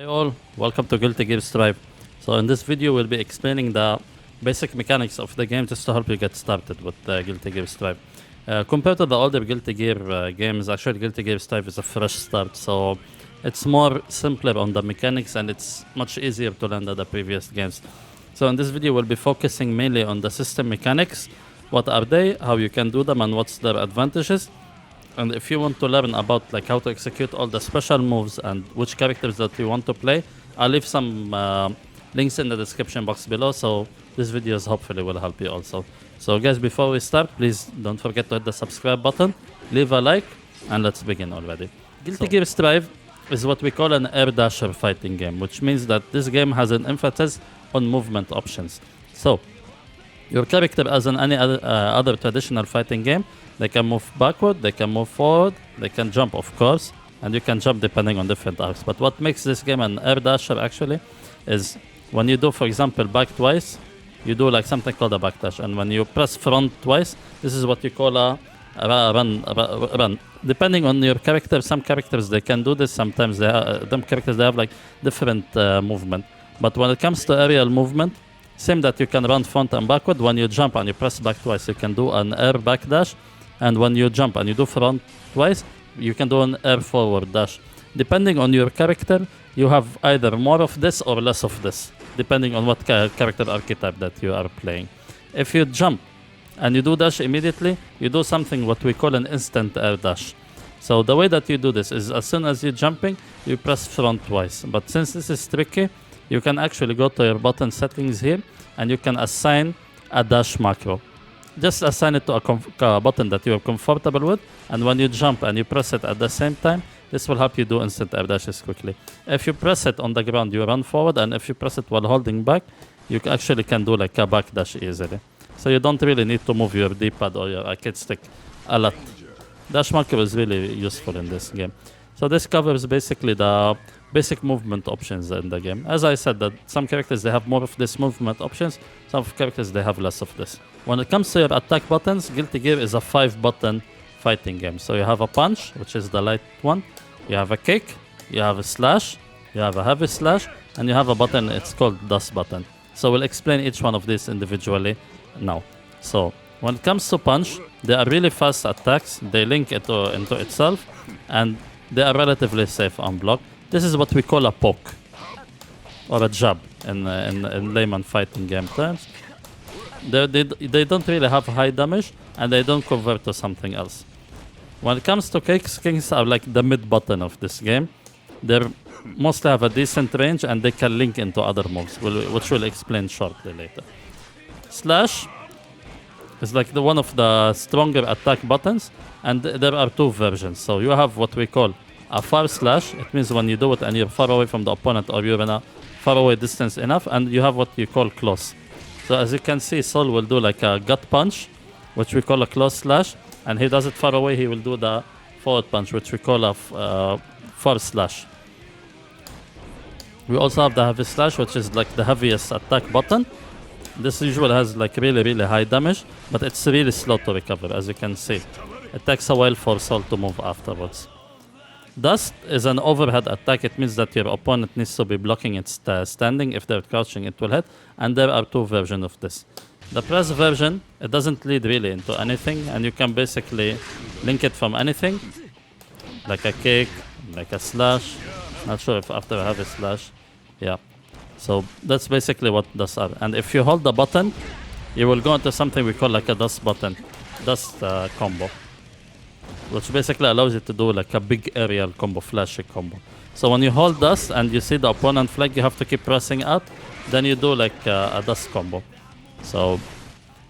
Hey all, welcome to GGST. So in this video we'll be explaining the basic mechanics of the game just to help you get started with GGST. Compared to the older Guilty Gear games, actually Guilty Gear Strive is a fresh start, so it's more simpler on the mechanics and it's much easier to learn than the previous games. So in this video we'll be focusing mainly on the system mechanics, what are they, how you can do them and what's their advantages. And if you want to learn about like how to execute all the special moves and which characters that you want to play, I'll leave some links in the description box below, so this videos hopefully will help you also. So guys, before we start, please don't forget to hit the subscribe button, leave a like, and let's begin already. Guilty Gear Strive is what we call an air dasher fighting game, which means that this game has an emphasis on movement options. So your character, as in any other traditional fighting game, they can move backward, they can move forward, they can jump, of course, and you can jump depending on different arcs. But what makes this game an air dasher actually is when you do, for example, back twice, you do like something called a backdash, and when you press front twice, this is what you call a run. Depending on your character, some characters they can do this, sometimes them characters they have like different movement. But when it comes to aerial movement, same that you can run front and backward. When you jump and you press back twice, you can do an air back dash. And when you jump and you do front twice, you can do an air forward dash. Depending on your character, you have either more of this or less of this, depending on what character archetype that you are playing. If you jump and you do dash immediately, you do something what we call an instant air dash. So the way that you do this is as soon as you're jumping, you press front twice. But since this is tricky, you can actually go to your button settings here and you can assign a dash macro. Just assign it to a button that you are comfortable with, and when you jump and you press it at the same time, this will help you do instant air dashes quickly. If you press it on the ground, you run forward, and if you press it while holding back, you actually can do like a back dash easily. So you don't really need to move your D-pad or your arcade stick a lot. Dash macro is really useful in this game. So this covers basically the basic movement options in the game. As I said, that some characters they have more of this movement options, some characters they have less of this. When it comes to your attack buttons, Guilty Gear is a 5-button fighting game. So you have a punch, which is the light one, you have a kick, you have a slash, you have a heavy slash, and you have a button, it's called dust button. So we'll explain each one of these individually now. So when it comes to punch, they are really fast attacks, they link into itself, and they are relatively safe on block. This is what we call a poke, or a jab in layman fighting game terms. They don't really have high damage, and they don't convert to something else. When it comes to kicks, kicks are like the mid button of this game. They mostly have a decent range, and they can link into other moves, which we'll explain shortly later. Slash is like one of the stronger attack buttons, and there are two versions. So you have what we call a far slash. It means when you do it and you're far away from the opponent or you're in a far away distance enough, and you have what you call close. So as you can see, Sol will do like a gut punch, which we call a close slash, and he does it far away, he will do the forward punch, which we call a far slash. We also have the heavy slash, which is like the heaviest attack button. This usually has like really high damage, but it's really slow to recover, as you can see. It takes a while for Sol to move afterwards. Dust is an overhead attack. It means that your opponent needs to be blocking it standing. If they're crouching, it will hit. And there are two versions of this. The press version, it doesn't lead really into anything, and you can basically link it from anything, like a kick, like a slash. Not sure if after I have a slash. Yeah. So that's basically what dust are. And if you hold the button, you will go into something we call like a dust button, dust combo, which basically allows you to do like a big aerial combo, flashy combo. So when you hold dust and you see the opponent flag, you have to keep pressing out, then you do like a dust combo. So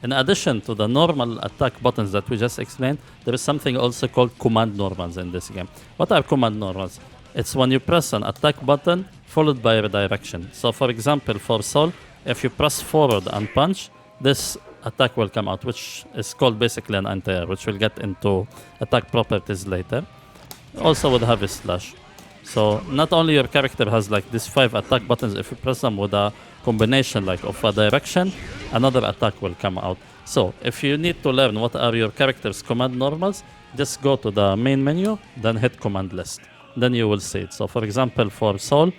in addition to the normal attack buttons that we just explained, there is something also called command normals in this game. What are command normals? It's when you press an attack button followed by a redirection. So for example, for Sol, if you press forward and punch, this attack will come out, which is called basically an anti-air, which we'll get into attack properties later. Also with heavy slash. So not only your character has like these 5 attack buttons, if you press them with a combination like of a direction, another attack will come out. So if you need to learn what are your character's command normals, just go to the main menu, then hit command list. Then you will see it. So for example, for Sol,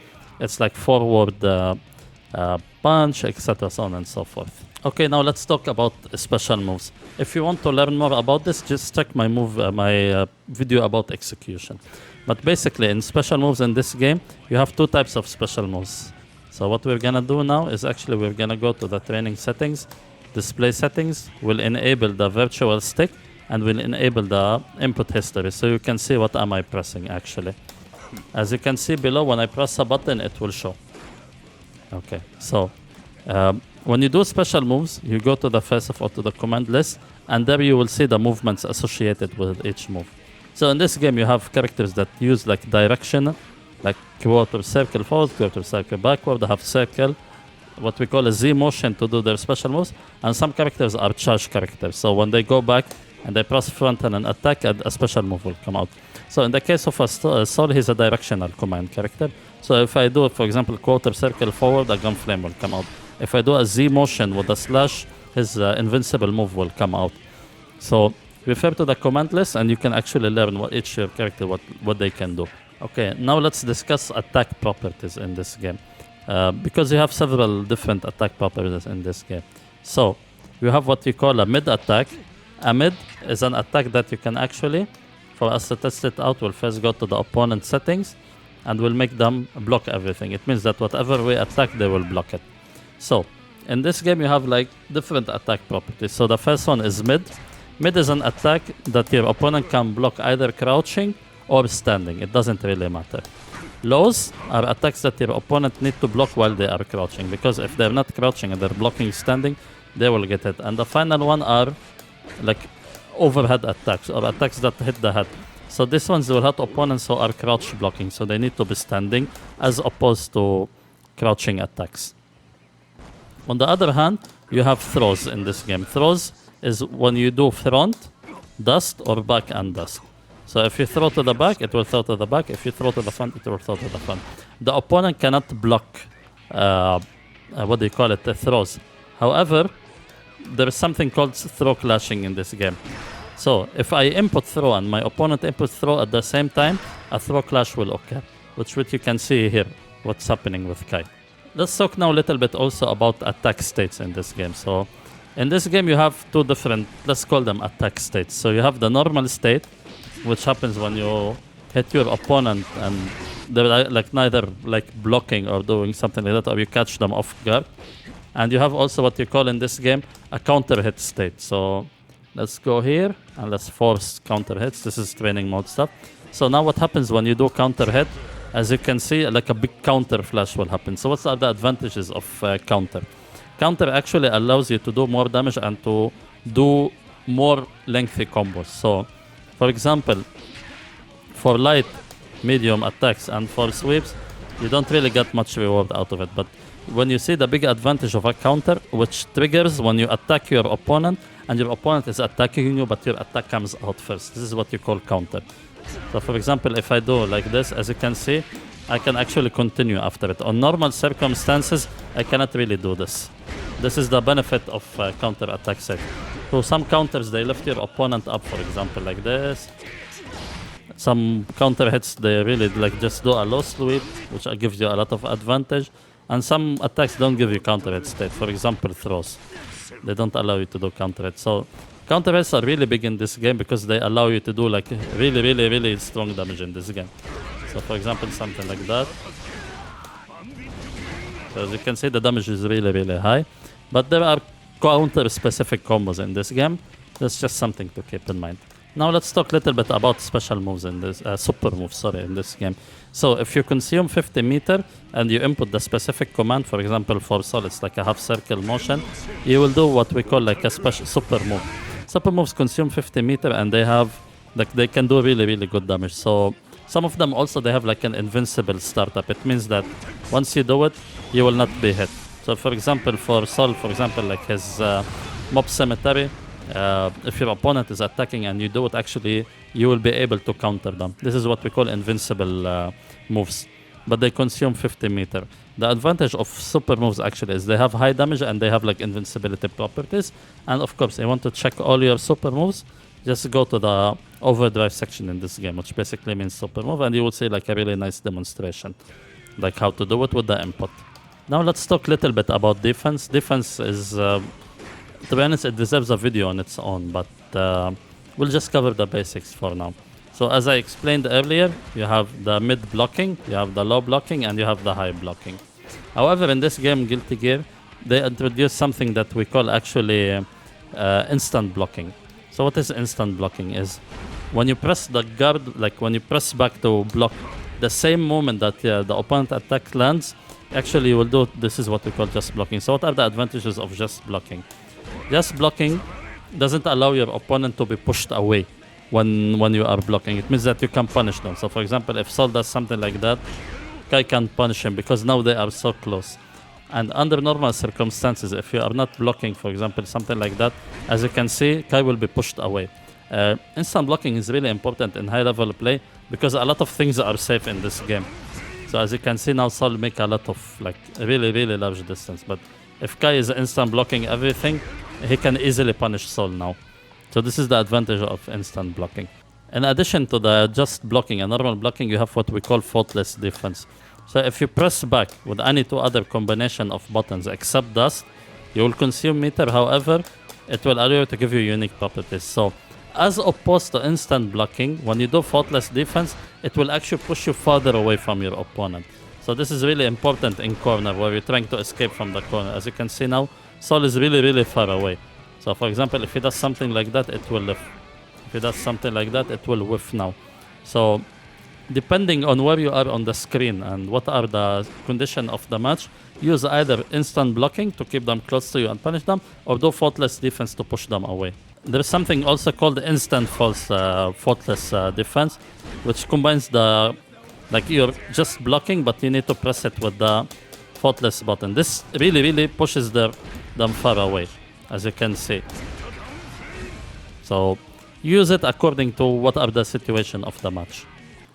It's like forward punch, etc., so on and so forth. Okay, now let's talk about special moves. If you want to learn more about this, just check my video about execution. But basically, in special moves in this game, you have two types of special moves. So what we're gonna do now is actually we're gonna go to the training settings, display settings, will enable the virtual stick, and will enable the input history. So you can see what am I pressing actually. As you can see below, when I press a button, it will show. Okay, so when you do special moves, you go to the first of all to the command list, and there you will see the movements associated with each move. So in this game, you have characters that use like direction, like quarter circle forward, quarter circle backward. They have circle, what we call a Z motion to do their special moves, and some characters are charge characters. So when they go back and they press front and an attack, a special move will come out. So in the case of Sol, he's a directional command character. So if I do, for example, quarter circle forward, a gun flame will come out. If I do a Z motion with a slash, his invincible move will come out. So refer to the command list and you can actually learn what each character, what they can do. Okay, now let's discuss attack properties in this game. Because you have several different attack properties in this game. So you have what you call a mid attack. A mid is an attack that you can actually, for us to test it out, we'll first go to the opponent settings and we'll make them block everything. It means that whatever we attack, they will block it. So in this game, you have like different attack properties. So the first one is mid. Mid is an attack that your opponent can block either crouching or standing. It doesn't really matter. Lows are attacks that your opponent need to block while they are crouching, because if they're not crouching and they're blocking standing, they will get hit. And the final one are like overhead attacks or attacks that hit the head. So these ones will hit opponents who are crouch blocking, so they need to be standing as opposed to crouching attacks. On the other hand, you have throws in this game. Throws is when you do front, dust, or back and dust. So if you throw to the back, it will throw to the back. If you throw to the front, it will throw to the front. The opponent cannot block, what do you call it, the throws. However, there is something called throw clashing in this game. So if I input throw and my opponent input throw at the same time, a throw clash will occur, which you can see here, what's happening with Kai. Let's talk now a little bit also about attack states in this game. So in this game, you have two different, let's call them attack states. So you have the normal state, which happens when you hit your opponent and they're like neither like blocking or doing something like that, or you catch them off guard. And you have also what you call in this game a counter hit state. So let's go here and let's force counter hits. This is training mode stuff. So now what happens when you do counter hit? As you can see, like a big counter flash will happen. So what's are the advantages of counter? Counter actually allows you to do more damage and to do more lengthy combos. So for example, for light, medium attacks and for sweeps, you don't really get much reward out of it. But when you see the big advantage of a counter, which triggers when you attack your opponent and your opponent is attacking you, but your attack comes out first. This is what you call counter. So for example, if I do like this, as you can see, I can actually continue after it. On normal circumstances, I cannot really do this. This is the benefit of counter attack set. So some counters, they lift your opponent up, for example, like this. Some counter hits, they really like just do a low sweep, which gives you a lot of advantage. And some attacks don't give you counter hit state. For example, throws. They don't allow you to do counter hits. So counter hits are really big in this game because they allow you to do like really strong damage in this game. So for example, something like that. So as you can see, the damage is really high. But there are counter-specific combos in this game. That's just something to keep in mind. Now let's talk a little bit about special moves in this, super moves, sorry, in this game. So if you consume 50 meter and you input the specific command, for example, for Sol, it's like a half circle motion, you will do what we call like a special super move. Super moves consume 50 meter and they have, like they can do really good damage. So some of them also, they have like an invincible startup. It means that once you do it, you will not be hit. So for example, for Sol, for example, like his mob cemetery, if your opponent is attacking and you do it, actually, you will be able to counter them. This is what we call invincible moves, but they consume 50 meter. The advantage of super moves actually is they have high damage and they have like invincibility properties. And of course, you want to check all your super moves, just go to the overdrive section in this game, which basically means super move, and you will see like a really nice demonstration like how to do it with the input. Now let's talk a little bit about defense. Defense is, to be honest, it deserves a video on its own, but we'll just cover the basics for now. So as I explained earlier, you have the mid blocking, you have the low blocking, and you have the high blocking. However, in this game, Guilty Gear, they introduced something that we call actually instant blocking. So what is instant blocking is when you press the guard, like when you press back to block, the same moment that the opponent attack lands, actually you will do, this is what we call just blocking. So what are the advantages of just blocking? Just blocking doesn't allow your opponent to be pushed away when you are blocking. It means that you can punish them. So for example, if Sol does something like that, Kai can punish him because now they are so close. And under normal circumstances, if you are not blocking, for example, something like that, as you can see, Kai will be pushed away. Instant blocking is really important in high level play because a lot of things are safe in this game. So as you can see now, Sol make a lot of like really large distance. But if Kai is instant blocking everything, he can easily punish Sol now. So this is the advantage of instant blocking. In addition to the just blocking and normal blocking, you have what we call faultless defense. So if you press back with any two other combination of buttons except dust, you will consume meter. However, it will allow you to give you unique properties. So as opposed to instant blocking, when you do faultless defense, it will actually push you farther away from your opponent. So this is really important in corner where you're trying to escape from the corner. As you can see now, Sol is really far away. So for example, if he does something like that, it will lift. If he does something like that, it will whiff now. So depending on where you are on the screen and what are the condition of the match, use either instant blocking to keep them close to you and punish them, or do faultless defense to push them away. There's something also called instant faultless defense, which combines the, like you're just blocking, but you need to press it with the faultless button. This really pushes them far away, as you can see. So use it according to what are the situation of the match.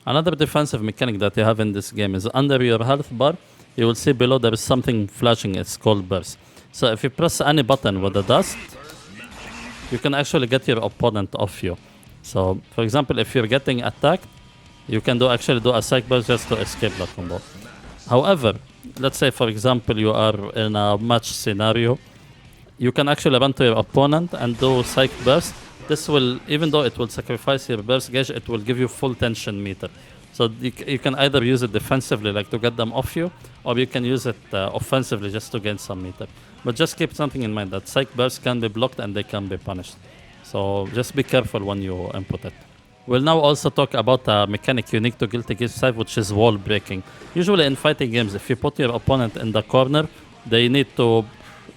Another defensive mechanic that you have in this game is under your health bar, you will see below there is something flashing, it's called burst. So if you press any button with the dust, you can actually get your opponent off you. So for example, if you're getting attacked, you can actually do a psych burst just to escape the combo. However, let's say for example you are in a match scenario, you can actually run to your opponent and do psych burst. This will, even though it will sacrifice your burst gauge, it will give you full tension meter. So you can either use it defensively, like to get them off you, or you can use it offensively just to gain some meter. But just keep something in mind that psych bursts can be blocked and they can be punished. So just be careful when you input it. We'll now also talk about a mechanic unique to Guilty Gear 5, which is wall breaking. Usually in fighting games, if you put your opponent in the corner, they need to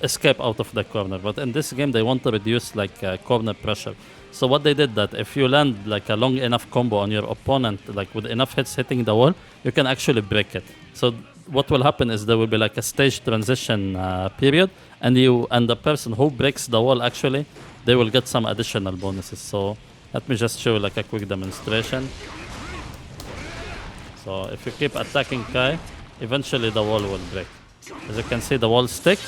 escape out of the corner. But in this game, they want to reduce like corner pressure. So what they did that if you land like a long enough combo on your opponent, like with enough hits hitting the wall, you can actually break it. So what will happen is there will be like a stage transition period, and the person who breaks the wall actually, they will get some additional bonuses. So let me just show you like a quick demonstration. So if you keep attacking Kai, eventually the wall will break. As you can see, the wall stick,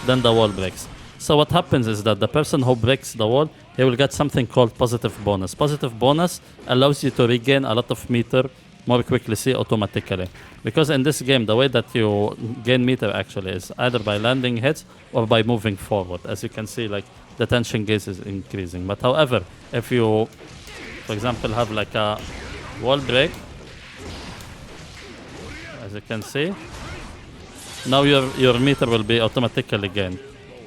then the wall breaks. So what happens is that the person who breaks the wall, he will get something called positive bonus. Positive bonus allows you to regain a lot of meter more quickly, see, automatically. Because in this game, the way that you gain meter actually is either by landing hits or by moving forward. As you can see, like the tension gauge is increasing. But however, if you, for example, have like a wall break, as you can see, now your meter will be automatically gained,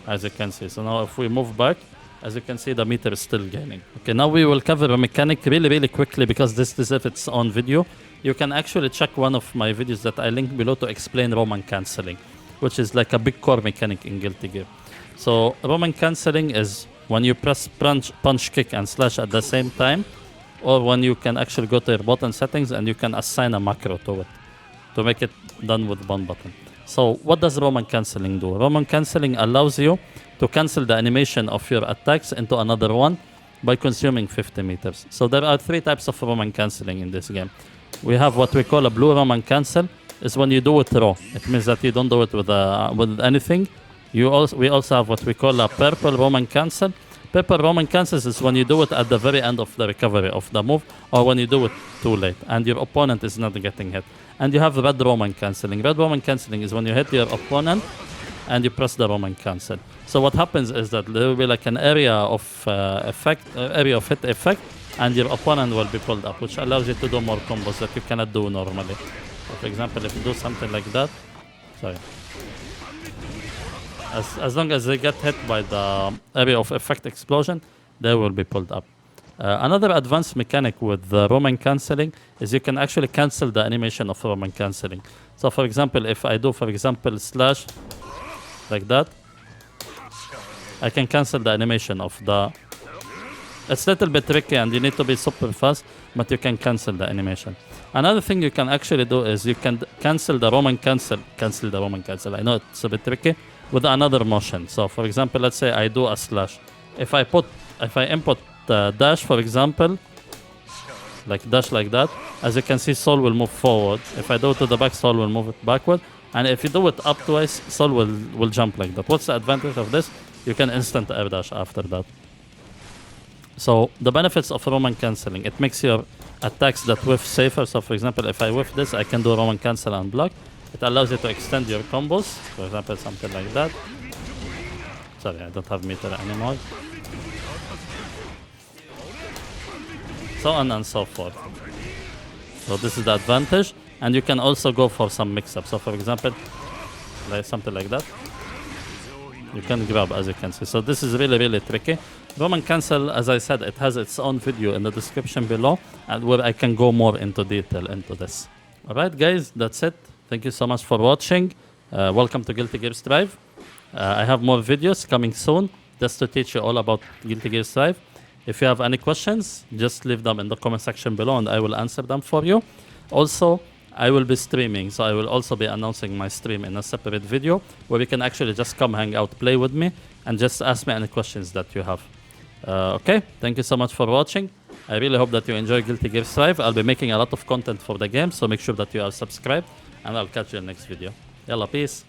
as you can see. So now if we move back, as you can see, the meter is still gaining. Okay, now we will cover a mechanic really quickly because this deserves its own video. You can actually check one of my videos that I link below to explain Roman cancelling, which is like a big core mechanic in Guilty Gear. So Roman cancelling is when you press punch, kick, and slash at the same time, or when you can actually go to your button settings and you can assign a macro to it to make it done with one button. So what does Roman cancelling do? Roman cancelling allows you to cancel the animation of your attacks into another one by consuming 50 meters. So there are three types of Roman cancelling in this game. We have what we call a blue Roman cancel. Is when you do it raw. It means that you don't do it with anything. We also have what we call a purple Roman cancel. Purple Roman cancels is when you do it at the very end of the recovery of the move, or when you do it too late and your opponent is not getting hit. And you have red Roman cancelling. Red Roman cancelling is when you hit your opponent and you press the Roman cancel. So what happens is that there will be like an area of area of hit effect, and your opponent will be pulled up, which allows you to do more combos that you cannot do normally. So for example, if you do something like that, sorry. As long as they get hit by the area of effect explosion, they will be pulled up. Another advanced mechanic with the Roman cancelling is you can actually cancel the animation of Roman cancelling. So for example, if I do, for example, slash like that, I can cancel the animation of the... It's a little bit tricky and you need to be super fast, but you can cancel the animation. Another thing you can actually do is you can cancel the Roman cancel. I know it's a bit tricky, with another motion. So for example, let's say I do a slash. If I input dash, for example, like dash like that, as you can see, Soul will move forward. If I do it to the back, Soul will move it backward. And if you do it up twice, Soul will jump like that. What's the advantage of this? You can instant air dash after that. So the benefits of Roman cancelling, it makes your attacks that whiff safer. So for example, if I whiff this, I can do Roman cancel and block. It allows you to extend your combos. For example, something like that. Sorry, I don't have meter anymore. So on and so forth. So this is the advantage. And you can also go for some mix-up. So for example, like something like that. You can grab, as you can see. So this is really, really tricky. Roman cancel, as I said, it has its own video in the description below, and where I can go more into detail into this. All right, guys, that's it. Thank you so much for watching. Welcome to Guilty Gear Strive. I have more videos coming soon, just to teach you all about Guilty Gear Strive. If you have any questions, just leave them in the comment section below, and I will answer them for you. Also, I will be streaming, so I will also be announcing my stream in a separate video where you can actually just come hang out, play with me, and just ask me any questions that you have. Okay, thank you so much for watching. I really hope that you enjoy Guilty Gear Strive. I'll be making a lot of content for the game, so make sure that you are subscribed, and I'll catch you in the next video. Yalla, peace.